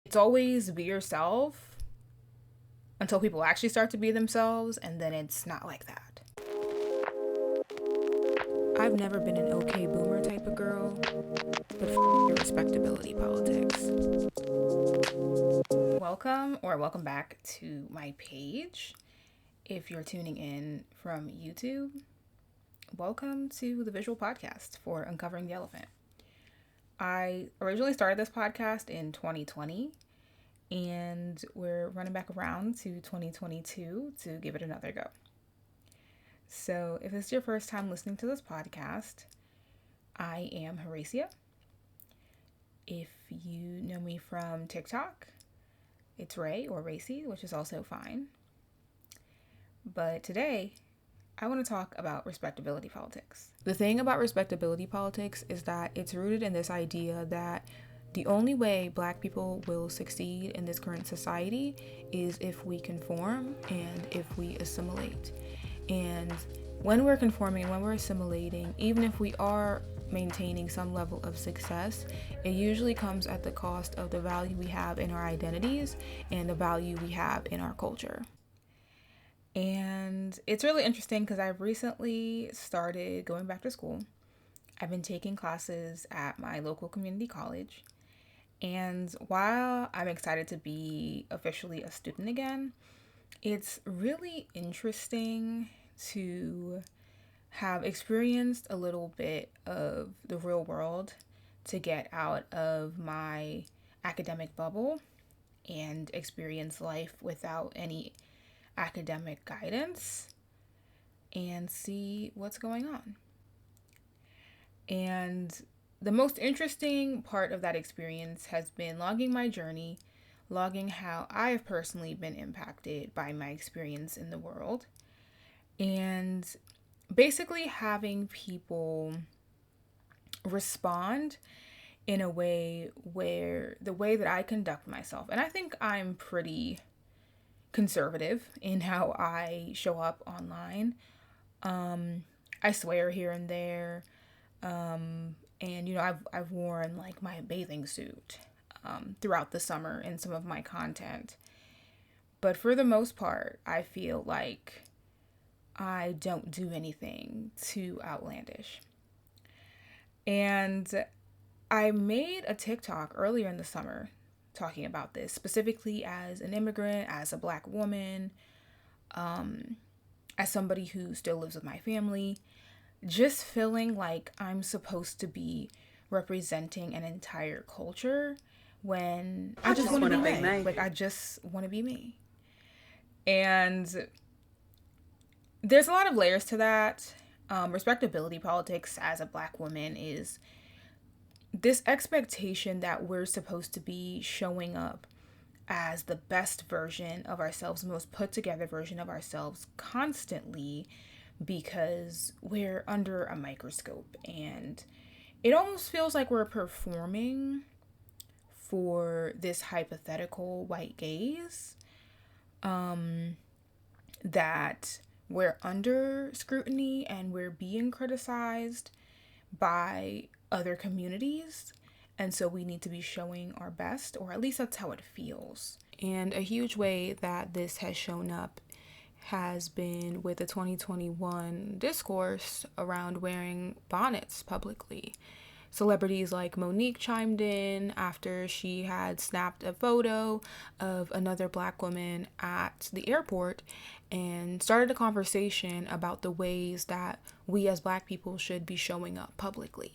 It's always be yourself until people actually start to be themselves, and then it's not like that. I've never been an okay boomer type of girl, but your respectability politics. Welcome back to my page. If you're tuning in from YouTube, welcome to the visual podcast for Uncovering the Elephant. I originally started this podcast in 2020, and we're running back around to 2022 to give it another go. So if this is your first time listening to this podcast, I am Horacia. If you know me from TikTok, it's Ray or Racy, which is also fine. But today, I want to talk about respectability politics. The thing about respectability politics is that it's rooted in this idea that the only way Black people will succeed in this current society is if we conform and if we assimilate. And when we're conforming and when we're assimilating, even if we are maintaining some level of success, it usually comes at the cost of the value we have in our identities and the value we have in our culture. And it's really interesting because I've recently started going back to school. I've been taking classes at my local community college. And while I'm excited to be officially a student again, it's really interesting to have experienced a little bit of the real world, to get out of my academic bubble and experience life without any academic guidance and see what's going on. And the most interesting part of that experience has been logging my journey, logging how I have personally been impacted by my experience in the world, and basically having people respond in a way where the way that I conduct myself, and I think I'm pretty conservative in how I show up online. I swear here and there. And I've worn like my bathing suit throughout the summer in some of my content. But for the most part, I feel like I don't do anything too outlandish. And I made a TikTok earlier in the summer talking about this, specifically as an immigrant, as a Black woman, as somebody who still lives with my family, just feeling like I'm supposed to be representing an entire culture when I just want to be me. Like, I just want to be me. And there's a lot of layers to that. Respectability politics as a Black woman is this expectation that we're supposed to be showing up as the best version of ourselves, the most put together version of ourselves constantly, because we're under a microscope, and it almost feels like we're performing for this hypothetical white gaze, that we're under scrutiny and we're being criticized by other communities, and so we need to be showing our best, or at least that's how it feels. And a huge way that this has shown up has been with the 2021 discourse around wearing bonnets publicly. Celebrities like Monique chimed in after she had snapped a photo of another Black woman at the airport and started a conversation about the ways that we as Black people should be showing up publicly.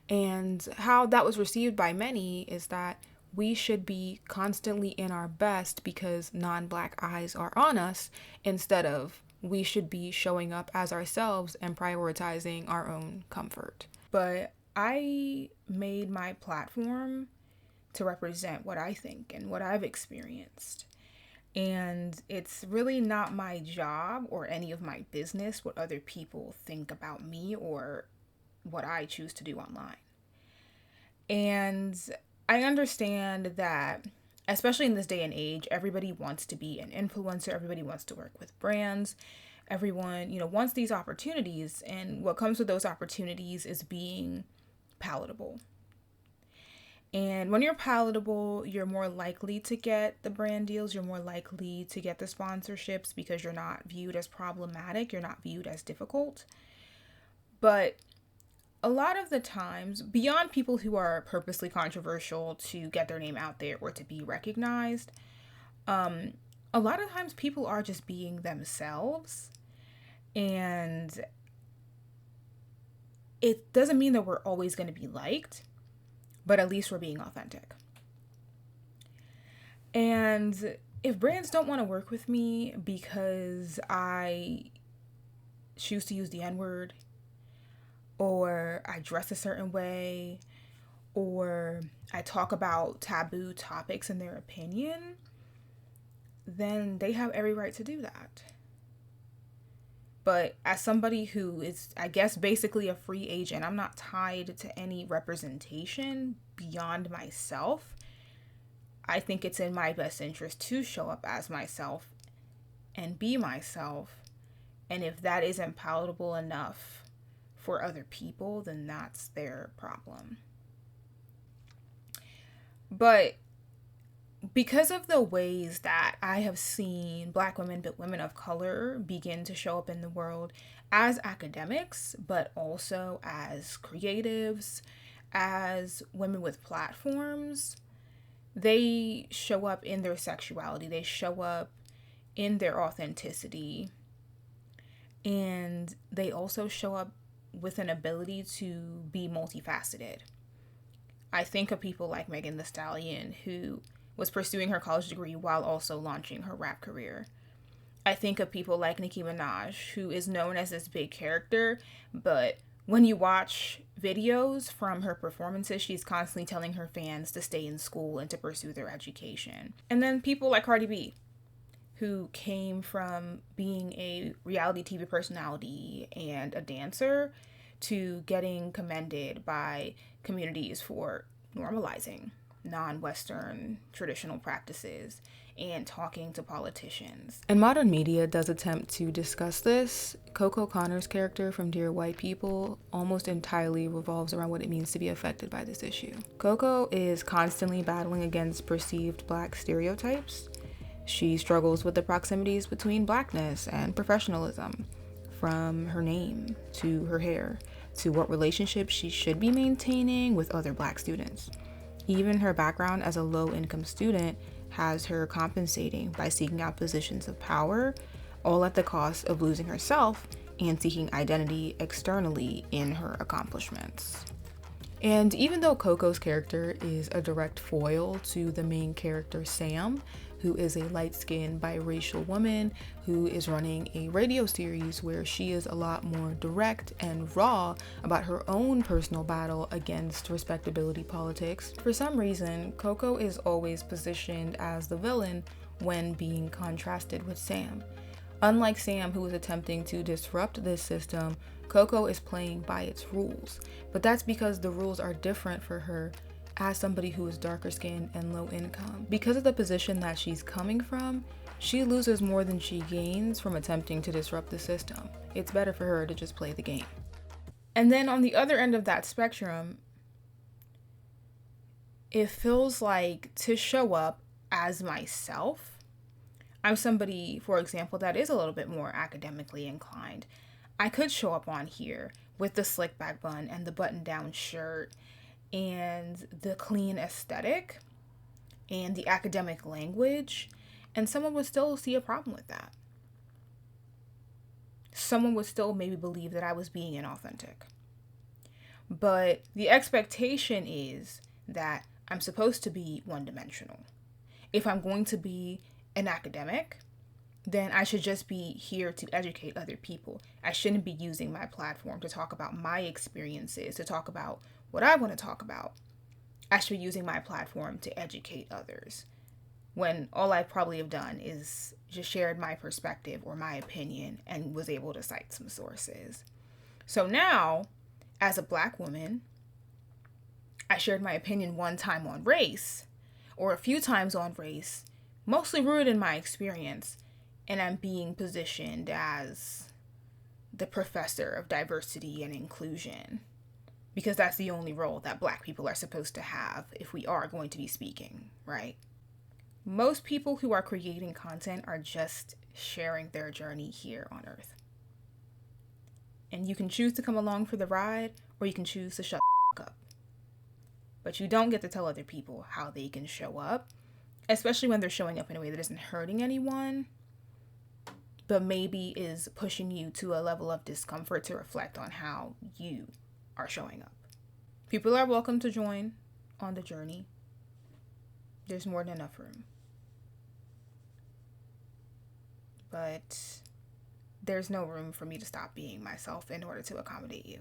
And how that was received by many is that we should be constantly in our best because non-Black eyes are on us, instead of we should be showing up as ourselves and prioritizing our own comfort. But I made my platform to represent what I think and what I've experienced. And it's really not my job or any of my business what other people think about me or what I choose to do online. And I understand that, especially in this day and age, everybody wants to be an influencer, everybody wants to work with brands, everyone, wants these opportunities, and what comes with those opportunities is being palatable. And when you're palatable, you're more likely to get the brand deals, you're more likely to get the sponsorships because you're not viewed as problematic, you're not viewed as difficult. But a lot of the times, beyond people who are purposely controversial to get their name out there or to be recognized, a lot of times people are just being themselves. And it doesn't mean that we're always going to be liked, but at least we're being authentic. And if brands don't want to work with me because I choose to use the N-word, or I dress a certain way, or I talk about taboo topics in their opinion, then they have every right to do that. But as somebody who is, I guess, basically a free agent, I'm not tied to any representation beyond myself. I think it's in my best interest to show up as myself and be myself. And if that isn't palatable enough for other people, then that's their problem. But because of the ways that I have seen Black women, but women of color, begin to show up in the world as academics, but also as creatives, as women with platforms, they show up in their sexuality, they show up in their authenticity, and they also show up with an ability to be multifaceted. I think of people like Megan Thee Stallion, who was pursuing her college degree while also launching her rap career. I think of people like Nicki Minaj, who is known as this big character, but when you watch videos from her performances, she's constantly telling her fans to stay in school and to pursue their education. And then people like Cardi B, who came from being a reality TV personality and a dancer to getting commended by communities for normalizing non-Western traditional practices and talking to politicians. And modern media does attempt to discuss this. Coco Connor's character from Dear White People almost entirely revolves around what it means to be affected by this issue. Coco is constantly battling against perceived Black stereotypes. She struggles with the proximities between Blackness and professionalism, from her name to her hair to what relationships she should be maintaining with other Black students. Even her background as a low-income student has her compensating by seeking out positions of power, all at the cost of losing herself and seeking identity externally in her accomplishments. And even though Coco's character is a direct foil to the main character, Sam, who is a light-skinned biracial woman who is running a radio series where she is a lot more direct and raw about her own personal battle against respectability politics, for some reason, Coco is always positioned as the villain when being contrasted with Sam. Unlike Sam, who is attempting to disrupt this system, Coco is playing by its rules. But that's because the rules are different for her as somebody who is darker skinned and low income. Because of the position that she's coming from, she loses more than she gains from attempting to disrupt the system. It's better for her to just play the game. And then on the other end of that spectrum, it feels like to show up as myself, I'm somebody, for example, that is a little bit more academically inclined. I could show up on here with the slick back bun and the button down shirt and the clean aesthetic and the academic language, and someone would still see a problem with that. Someone would still maybe believe that I was being inauthentic. But the expectation is that I'm supposed to be one-dimensional. If I'm going to be an academic, then I should just be here to educate other people. I shouldn't be using my platform to talk about my experiences, to talk about what I want to talk about. I should be using my platform to educate others, when all I probably have done is just shared my perspective or my opinion and was able to cite some sources. So now, as a Black woman, I shared my opinion one time on race, or a few times on race, mostly rooted in my experience, and I'm being positioned as the professor of diversity and inclusion because that's the only role that Black people are supposed to have if we are going to be speaking, right? Most people who are creating content are just sharing their journey here on Earth. And you can choose to come along for the ride, or you can choose to shut the up. But you don't get to tell other people how they can show up, especially when they're showing up in a way that isn't hurting anyone, but maybe is pushing you to a level of discomfort to reflect on how you are showing up. People are welcome to join on the journey. There's more than enough room. But there's no room for me to stop being myself in order to accommodate you.